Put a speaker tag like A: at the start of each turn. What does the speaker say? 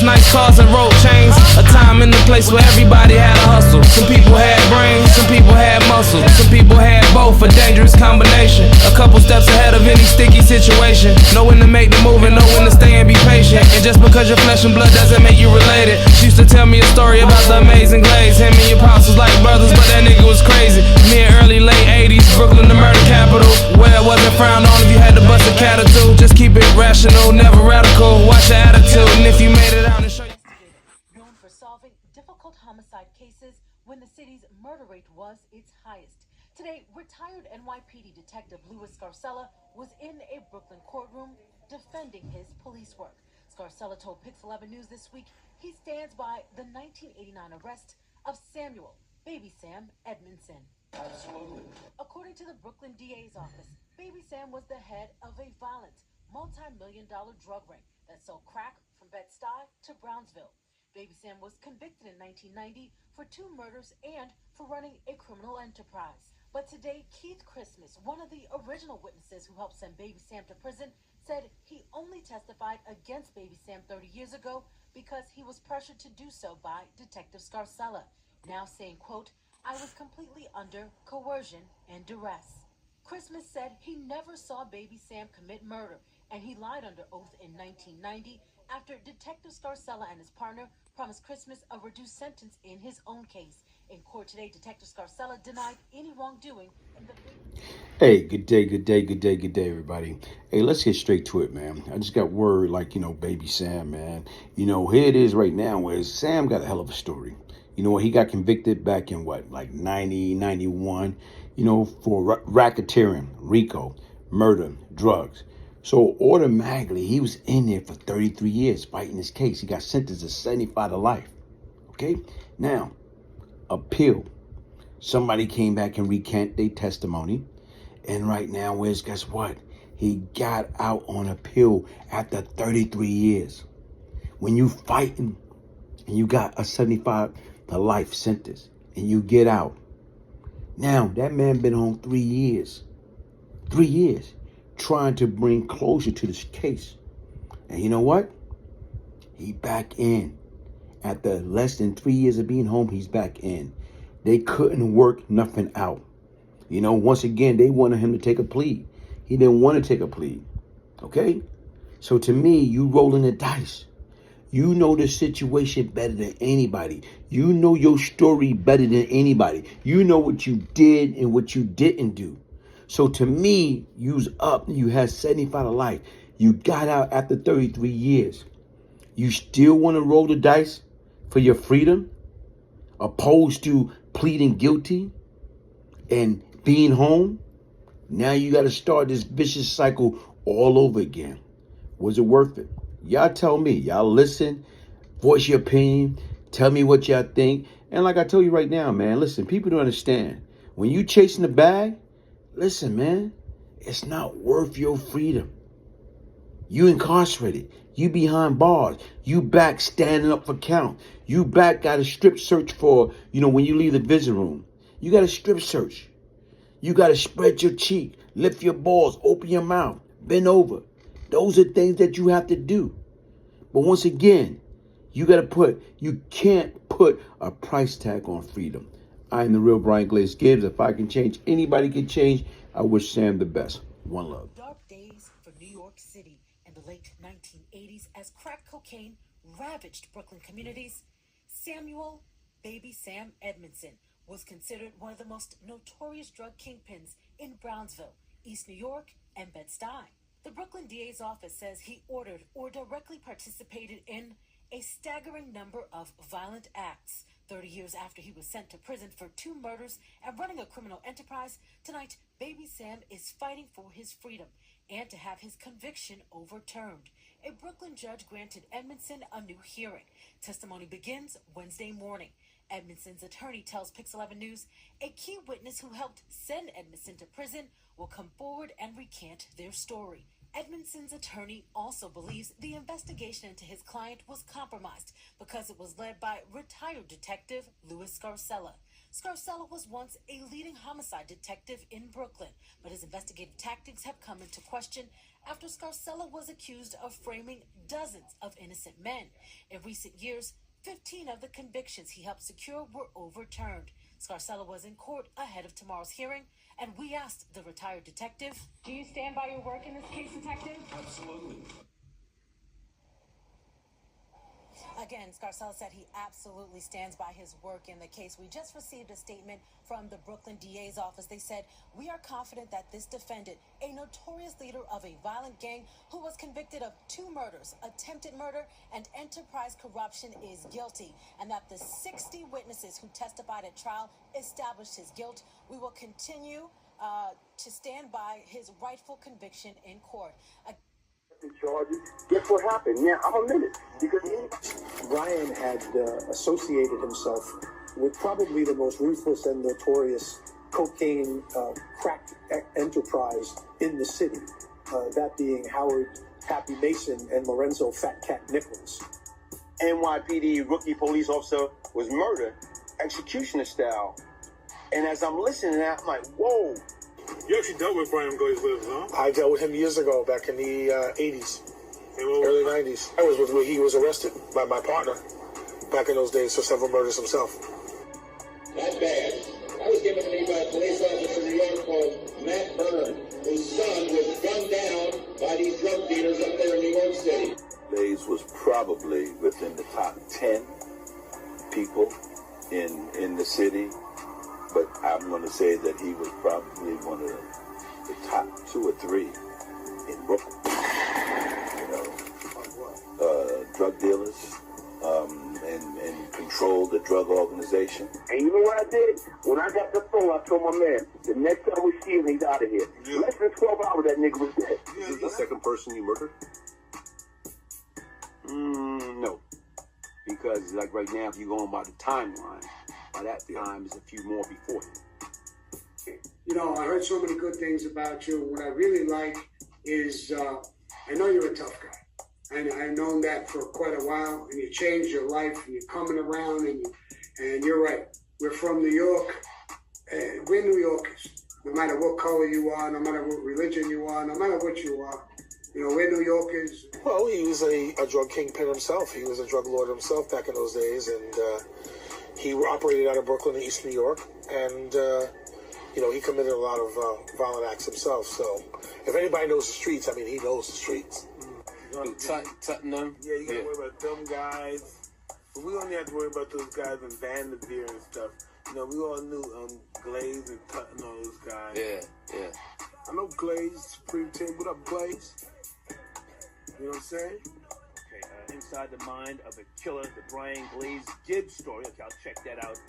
A: clothes, nice cars and rope chains. A time and a place where everybody had a hustle. Some people had brains, some people had muscle. Some people had both, a dangerous combination. A couple steps ahead of any sticky situation. Know when to make the move and know when to stay and be patient. And just because you're flesh and blood doesn't make you related. She used to tell me a story about the amazing Glaze. Him and your pops was like brothers, but that nigga was crazy. Me in early late 80s, Brooklyn the murder capital, where it wasn't frowned on if you had to bust a cat or two. Just keep it rational, never radical. Watch your attitude, and if you made it out and show you.
B: Known for solving difficult homicide cases when the city's murder rate was its highest. Today, retired NYPD detective Louis Scarcella was in a Brooklyn courtroom defending his police work. Scarcella told Pix 11 News this week he stands by the 1989 arrest of Samuel Baby Sam Edmonson.
C: Absolutely.
B: According to the Brooklyn DA's office, Baby Sam was the head of a violent, multi-million-dollar drug ring that sold crack from Bed-Stuy to Brownsville. Baby Sam was convicted in 1990 for 2 murders and for running a criminal enterprise. But today, Keith Christmas, one of the original witnesses who helped send Baby Sam to prison, said he only testified against Baby Sam 30 years ago because he was pressured to do so by Detective Scarcella, now saying, quote, "I was completely under coercion and duress." Christmas said he never saw Baby Sam commit murder, and he lied under oath in 1990 after Detective Scarcella and his partner promised Christmas a reduced sentence in his own case. In court today, Detective Scarcella denied any wrongdoing in the...
D: Hey, good day, everybody. Hey, let's get straight to it, man. I just got word, like, Baby Sam, man. Here it is right now, where Sam got a hell of a story. He got convicted back in like 90, 91, for racketeering, RICO, murder, drugs. So automatically, he was in there for 33 years fighting this case. He got sentenced to 75 to life. Okay? Now, appeal. Somebody came back and recanted their testimony. And right now, guess what? He got out on appeal after 33 years. When you fighting and you got a 75 to life sentence and you get out. Now, that man been home 3 years. 3 years trying to bring closure to this case. And you know what? He back in. After less than 3 years of being home, he's back in. They couldn't work nothing out. Once again, they wanted him to take a plea. He didn't want to take a plea. Okay? So to me, you rolling the dice. You know the situation better than anybody. You know your story better than anybody. You know what you did and what you didn't do. So to me, you's up. You had 75 to life. You got out after 33 years. You still want to roll the dice for your freedom, opposed to pleading guilty and being home? Now you got to start this vicious cycle all over again. Was it worth it? Y'all tell me. Y'all listen, voice your opinion, tell me what y'all think. And like I tell you right now, man, listen, people don't understand. When you chasing the bag, listen, man, it's not worth your freedom. You incarcerated. You behind bars. You back standing up for count. You back got a strip search for, when you leave the visit room. You got a strip search. You got to spread your cheek, lift your balls, open your mouth, bend over. Those are things that you have to do. But once again, you can't put a price tag on freedom. I am the real Brian Glaze Gibbs. If I can change, anybody can change. I wish Sam the best. One love.
B: Dark days for New York City in the late 1980s as crack cocaine ravaged Brooklyn communities. Samuel Baby Sam Edmonson was considered one of the most notorious drug kingpins in Brownsville, East New York, and Bed-Stuy. The Brooklyn DA's office says he ordered or directly participated in a staggering number of violent acts. 30 years after he was sent to prison for 2 murders and running a criminal enterprise, tonight, Baby Sam is fighting for his freedom and to have his conviction overturned. A Brooklyn judge granted Edmonson a new hearing. Testimony begins Wednesday morning. Edmonson's attorney tells Pix 11 News a key witness who helped send Edmonson to prison will come forward and recant their story. Edmonson's attorney also believes the investigation into his client was compromised because it was led by retired detective Louis Scarcella. Scarcella was once a leading homicide detective in Brooklyn, but his investigative tactics have come into question after Scarcella was accused of framing dozens of innocent men. In recent years, 15 of the convictions he helped secure were overturned. Scarcella was in court ahead of tomorrow's hearing, and we asked the retired detective, "Do you stand by your work in this case, detective?"
C: Absolutely.
B: Again, Scarcella said he absolutely stands by his work in the case. We just received a statement from the Brooklyn DA's office. They said, "We are confident that this defendant, a notorious leader of a violent gang who was convicted of 2 murders, attempted murder, and enterprise corruption, is guilty, and that the 60 witnesses who testified at trial established his guilt. We will continue to stand by his rightful conviction in court."
E: Charges. Guess what happened? Yeah, I'm a minute because
F: Brian had associated himself with probably the most ruthless and notorious cocaine crack enterprise in the city, that being Howard Happy Mason and Lorenzo Fat Cat Nichols.
E: NYPD rookie police officer was murdered, executioner style. And as I'm listening to that, I'm like, whoa.
G: You actually dealt with Brian Glaze, huh?
F: I dealt with him years ago, back in the 80s, early 90s. I was with where he was arrested by my partner back in those days for several murders himself.
H: Not bad. I was given to me by a police officer in New York called Matt Byrne, whose son was gunned down by these drug dealers up there in New York City.
I: Glaze was probably within the top 10 people in the city, but I'm going to say that he was probably one of the top 2 or 3 in Brooklyn. Drug dealers, and controlled the drug organization.
E: And you know what I did? When I got the phone, I told my man, the next time we see him, he's out of here.
G: Yeah.
E: Less than 12 hours, that nigga was dead.
G: Yeah,
I: Is this the second person you murdered?
D: No. Because, like, right now, if you're going by the timeline, by that time, there's a few more before him.
J: You know, I heard so many good things about you. What I really like is, I know you're a tough guy. And I've known that for quite a while. And you changed your life, and you're coming around, and you're right. We're from New York. We're New Yorkers. No matter what color you are, no matter what religion you are, no matter what you are. You know, we're New Yorkers.
F: Well, he was a drug kingpin himself. He was a drug lord himself back in those days, and he operated out of Brooklyn in East New York, and he committed a lot of violent acts himself. So, if anybody knows the streets, I mean, he knows the streets.
G: Tottenham. Yeah, you gotta worry about them guys. But we only have to worry about those guys in Vanderveer and stuff. You know, we all knew Glaze and Tottenham, all those guys.
C: Yeah.
G: I know Glaze, Supreme Team. What up, Glaze? You know what I'm saying?
K: Okay, inside the mind of the killer, the Brian Glaze Gibbs story. Okay, I'll check that out.